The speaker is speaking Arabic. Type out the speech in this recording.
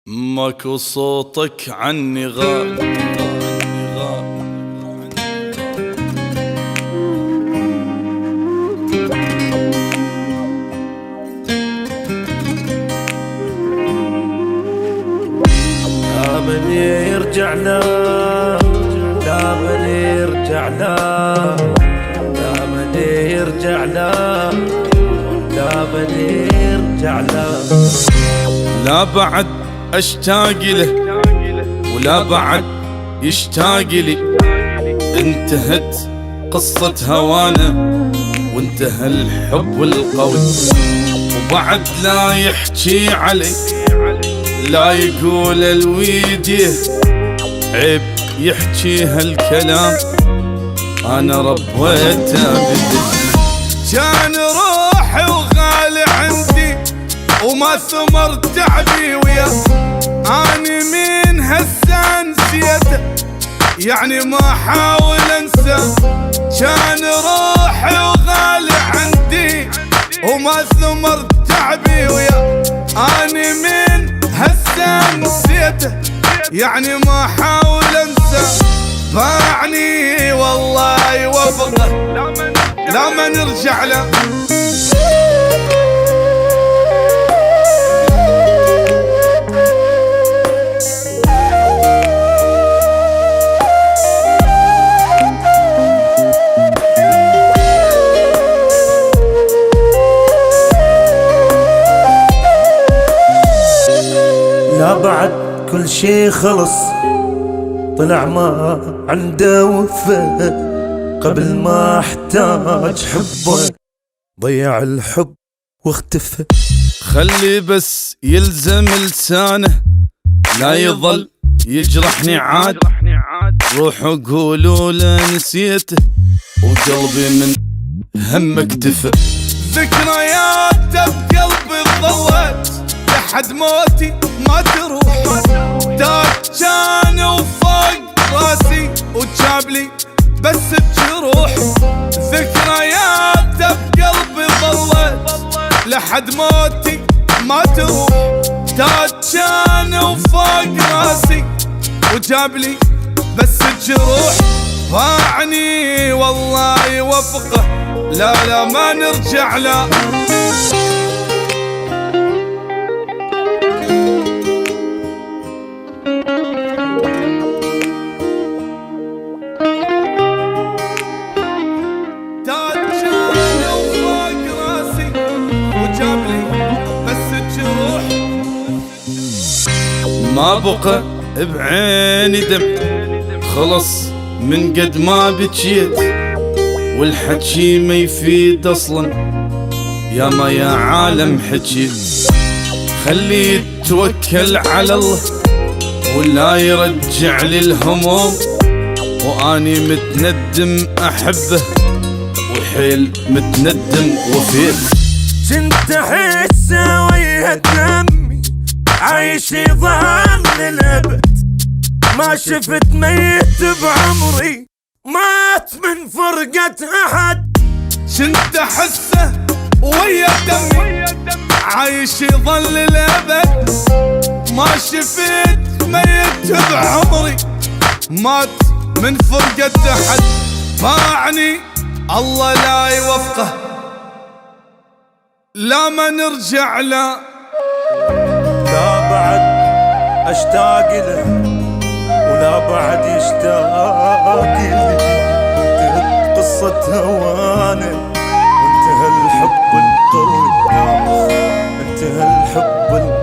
ماكو صوتك عني غاب. لا من يرجع لا، لا من يرجع لا، لا من يرجع لا، لا من يرجع لا. لا بعد اشتاق له ولا بعد يشتاق لي، انتهت قصة هوانا وانتهى الحب القوي، وبعد لا يحكي علي لا يقول الويديه، عيب يحكي هالكلام انا ربيته بدي. كان روحي وغالي عندي وما ثمر تعبي وياه، اني من هسه نسيته يعني ما حاول انسى. كان روحي وغالي عندي وما ثمر تعبي وياه، اني من هسه نسيته يعني ما حاول انسى. باعني والله وفقه لا ما نرجع له. لا بعد كل شي خلص، طلع ما عنده وفاء، قبل ما احتاج حبه ضيع الحب واختفى. خلي بس يلزم لسانه لا يظل يجرحني عاد، روحوا قولوا له نسيته وقلبي من هم اكتفى. ذكرياته بقلبي ظلت لحد موتي ما تروح، داك كان وفوق راسي وجابلي بس بجروح. ذكرياته بقلبي ظلت لحد موتي ما تروح، داك كان وفوق راسي وجابلي بس بجروح. باعني والله وفقه لا لا ما نرجع له. ما بقى بعيني دم خلص من قد ما بكيت، والحكي ما يفيد اصلا يا ما يا عالم حكيت. خليه يتوكل على الله ولا يرجع لي الهموم، واني متندم احبه وحيل متندم وفيت. كنت احس ويا دمي عايش يظهر للابد، ما شفت ميت بعمري مات من فرقة احد. كنت احسه ويا دمي عايش يظل للابد، ما شفت ميت بعمري مات من فرقة احد. باعني الله لا يوفقه لا ما نرجع له. لا بعد اشتاق له ولا بعد يشتاق لي، انتهت قصة هوانا وانتهى الحب القوي، انتهى الحب القوي.